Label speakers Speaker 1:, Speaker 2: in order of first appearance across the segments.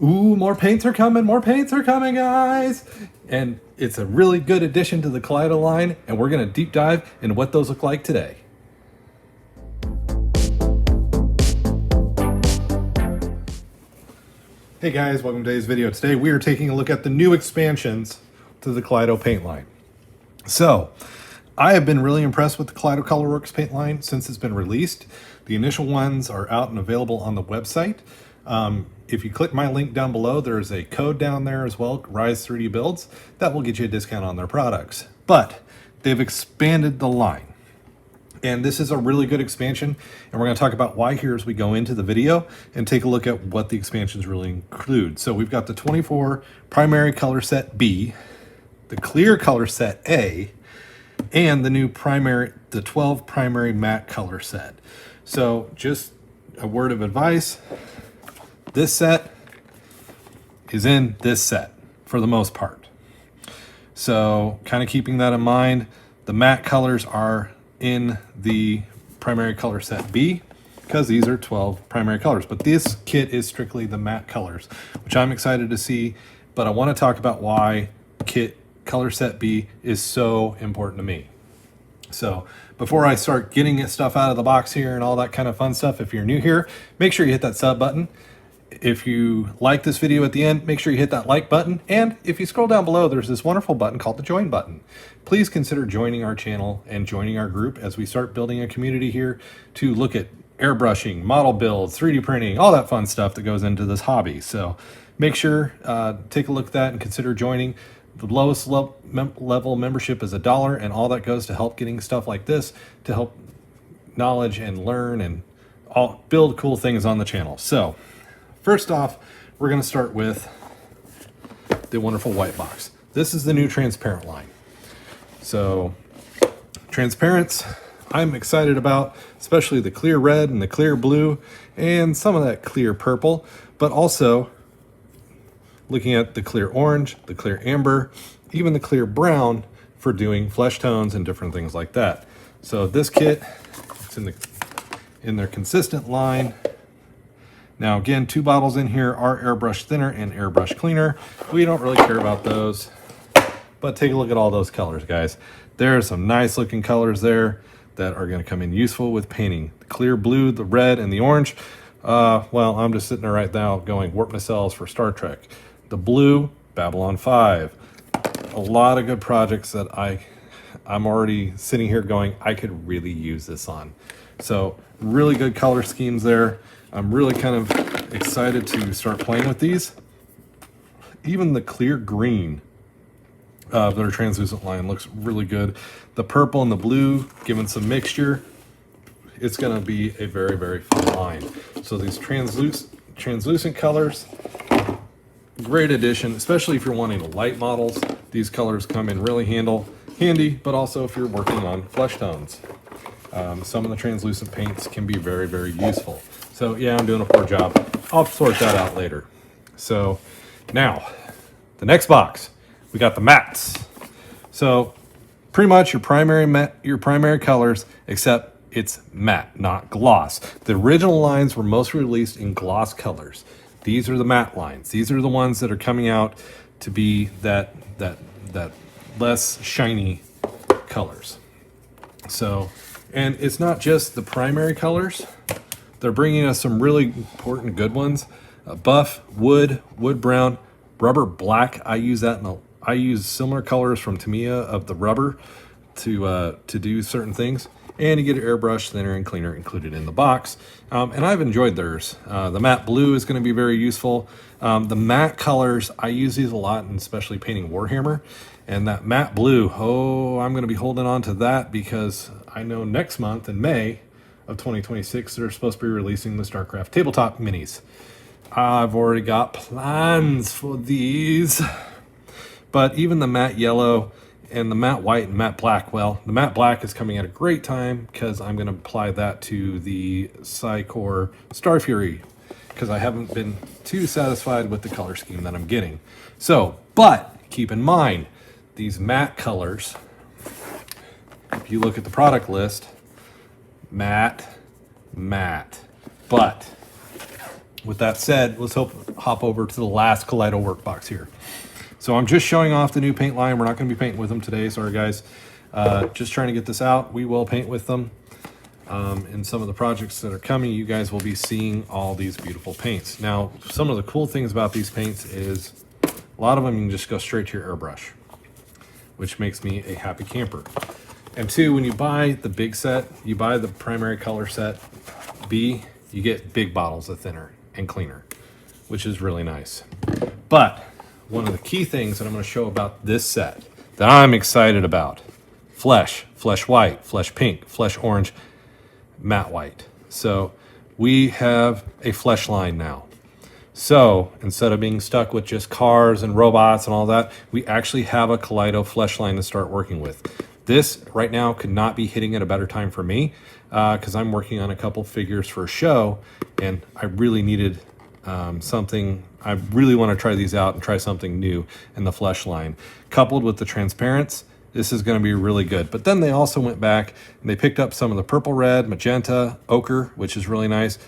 Speaker 1: Ooh, more paints are coming, guys! And it's a really good addition to the Kaleido line, and we're gonna deep dive into what those look like today. Hey guys, welcome to today's video. Today we are taking a look at the new expansions to the Kaleido paint line. So, I have been really impressed with the Kaleido ColorWorks paint line since it's been released. The initial ones are out and available on the website. If you click my link down below, there's a code down there as well, Rise 3D Builds, that will get you a discount on their products. But they've expanded the line. And this is a really good expansion, and we're going to talk about why here as we go into the video and take a look at what the expansions really include. So we've got the 24 primary color set B, the clear color set A, and the new the 12 primary matte color set. So just a word of advice, this set is in this set for the most part. So kind of keeping that in mind, the matte colors are in the primary color set B because these are 12 primary colors, but this kit is strictly the matte colors, which I'm excited to see, but I want to talk about why kit color set B is so important to me. So before I start getting stuff out of the box here and all that kind of fun stuff, if you're new here, make sure you hit that sub button. If you like this video at the end, make sure you hit that like button. And if you scroll down below, there's this wonderful button called the join button. Please consider joining our channel and joining our group as we start building a community here to look at airbrushing, model builds, 3D printing, all that fun stuff that goes into this hobby. So make sure, take a look at that and consider joining. The lowest level membership is $1, and all that goes to help getting stuff like this, to help knowledge and learn and build cool things on the channel. So first off, we're going to start with the wonderful white box. This is the new transparent line. So transparents, I'm excited about, especially the clear red and the clear blue and some of that clear purple, but also looking at the clear orange, the clear amber, even the clear brown for doing flesh tones and different things like that. So this kit, it's in their consistent line. Now again, 2 bottles in here are airbrush thinner and airbrush cleaner. We don't really care about those, but take a look at all those colors, guys. There are some nice looking colors there that are going to come in useful with painting. The clear blue, the red, and the orange. Well, I'm just sitting there right now going warp nacelles for Star Trek. The blue, Babylon 5. A lot of good projects that I'm already sitting here going, I could really use this on. So really good color schemes there. I'm really kind of excited to start playing with these. Even the clear green of their translucent line looks really good. The purple and the blue, given some mixture, it's going to be a very, very fun line. So these translucent colors, great addition, especially if you're wanting light models. These colors come in really handy, but also if you're working on flesh tones. Some of the translucent paints can be very, very useful. So yeah, I'm doing a poor job. I'll sort that out later. So now, the next box, we got the mattes. So pretty much your primary colors, except it's matte, not gloss. The original lines were mostly released in gloss colors. These are the matte lines. These are the ones that are coming out to be that less shiny colors. So, and it's not just the primary colors. They're bringing us some really important good ones. Buff, wood brown, rubber black. I use that I use similar colors from Tamiya of the rubber to do certain things. And you get an airbrush thinner and cleaner included in the box. And I've enjoyed theirs. The matte blue is going to be very useful. The matte colors, I use these a lot, and especially painting Warhammer. And that matte blue, I'm going to be holding on to that because I know next month in May of 2026, they're supposed to be releasing the StarCraft tabletop minis. I've already got plans for these. But even the matte yellow and the matte white and matte black, well, the matte black is coming at a great time because I'm going to apply that to the Psycore Star Fury because I haven't been too satisfied with the color scheme that I'm getting. So, but keep in mind, these matte colors, if you look at the product list, matte, but with that said, let's hop over to the last Kaleido workbox here. So I'm just showing off the new paint line. We're not going to be painting with them today. Sorry, guys. Just trying to get this out. We will paint with them. In some of the projects that are coming, you guys will be seeing all these beautiful paints. Now, some of the cool things about these paints is a lot of them you can just go straight to your airbrush, which makes me a happy camper. And two, when you buy the big set, you buy the primary color set B, you get big bottles of thinner and cleaner, which is really nice. But one of the key things that I'm going to show about this set that I'm excited about, flesh white, flesh pink, flesh orange, matte white. So we have a flesh line now. So instead of being stuck with just cars and robots and all that, we actually have a Kaleido flesh line to start working with. This right now could not be hitting at a better time for me because I'm working on a couple figures for a show, and I really needed something. I really want to try these out and try something new in the flesh line. Coupled with the transparents, this is going to be really good. But then they also went back and they picked up some of the purple, red, magenta, ochre, which is really nice,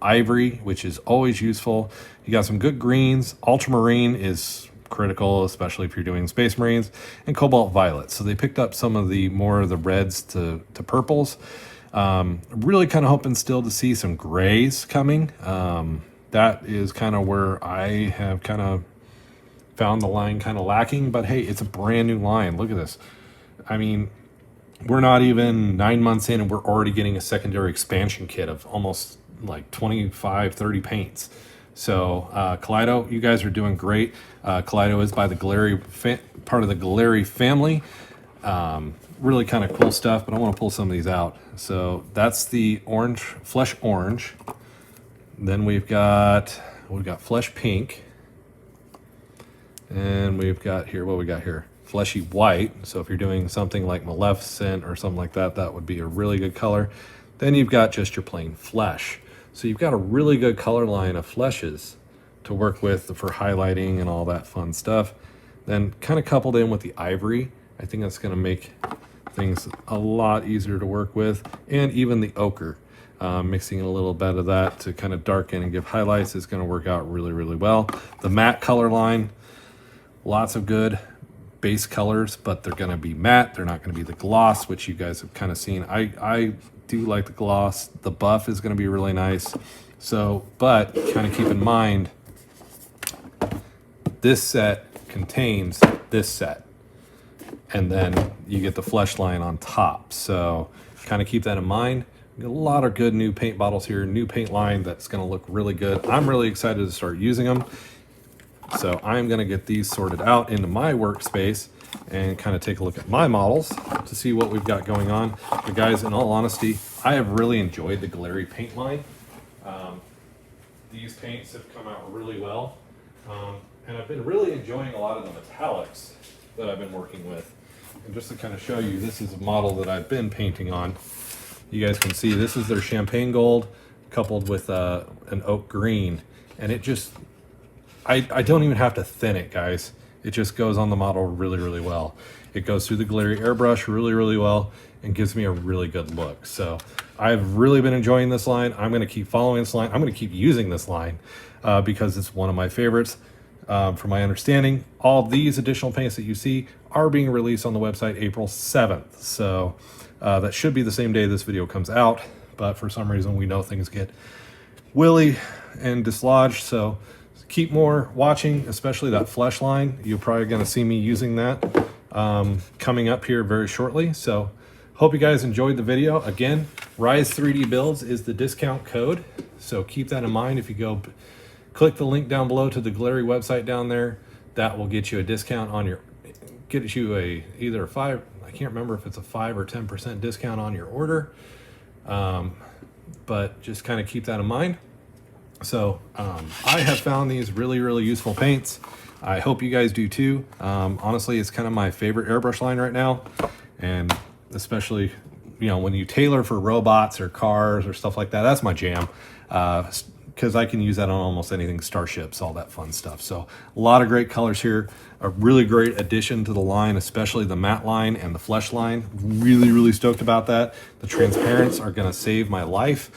Speaker 1: ivory, which is always useful. You got some good greens. Ultramarine is critical, especially if you're doing Space Marines, and cobalt violet. So they picked up some of the more of the reds to purples. Really kind of hoping still to see some grays coming. That is kind of where I have kind of found the line kind of lacking, but hey, it's a brand new line. Look at this. I mean, we're not even 9 months in and we're already getting a secondary expansion kit of almost like 25, 30 paints. So Kaleido, you guys are doing great. Kaleido is by the Gaahleri, part of the Gaahleri family. Really kind of cool stuff, but I want to pull some of these out. So that's the orange, flesh orange. Then we've got flesh pink. And we've got here, what we got here? Fleshy white. So if you're doing something like Maleficent or something like that, that would be a really good color. Then you've got just your plain flesh. So you've got a really good color line of fleshes to work with for highlighting and all that fun stuff. Then kind of coupled in with the ivory, I think that's going to make things a lot easier to work with. And even the ochre, mixing in a little bit of that to kind of darken and give highlights is going to work out really, really well. The matte color line, lots of good base colors, but they're going to be matte. They're not going to be the gloss, which you guys have kind of seen. I do like the gloss. The buff is going to be really nice. So, but kind of keep in mind, this set contains this set. And then you get the flesh line on top. So kind of keep that in mind. A lot of good new paint bottles here, new paint line that's going to look really good. I'm really excited to start using them. So I'm going to get these sorted out into my workspace and kind of take a look at my models to see what we've got going on. But guys, in all honesty, I have really enjoyed the Gaahleri paint line. These paints have come out really well. And I've been really enjoying a lot of the metallics that I've been working with. And just to kind of show you, this is a model that I've been painting on. You guys can see this is their champagne gold coupled with an oak green. And it just, I don't even have to thin it, guys. It just goes on the model really, really well. It goes through the Gaahleri airbrush really, really well and gives me a really good look. So I've really been enjoying this line. I'm going to keep following this line. I'm going to keep using this line because it's one of my favorites. From my understanding, all these additional paints that you see are being released on the website April 7th. So that should be the same day this video comes out. But for some reason, we know things get willy and dislodged. So keep more watching, especially that flesh line. You're probably going to see me using that coming up here very shortly. So hope you guys enjoyed the video. Again, Rise 3D Builds is the discount code. So keep that in mind. If you go click the link down below to the Gaahleri website down there, that will get you a discount on your, get you either a 5, I can't remember if it's a 5 or 10% discount on your order. But just kind of keep that in mind. So I have found these really, really useful paints. I hope you guys do too. Honestly, it's kind of my favorite airbrush line right now. And especially, you know, when you tailor for robots or cars or stuff like that, that's my jam. Because I can use that on almost anything, starships, all that fun stuff. So a lot of great colors here. A really great addition to the line, especially the matte line and the flesh line. Really, really stoked about that. The transparents are gonna save my life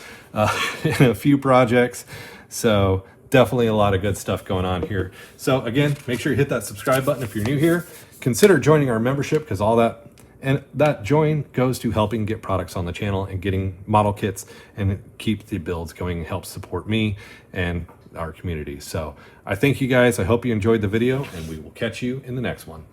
Speaker 1: in a few projects. So definitely a lot of good stuff going on here. So again, make sure you hit that subscribe button if you're new here. Consider joining our membership, because all that and that join goes to helping get products on the channel and getting model kits and keep the builds going and help support me and our community. So I thank you guys. I hope you enjoyed the video, and we will catch you in the next one.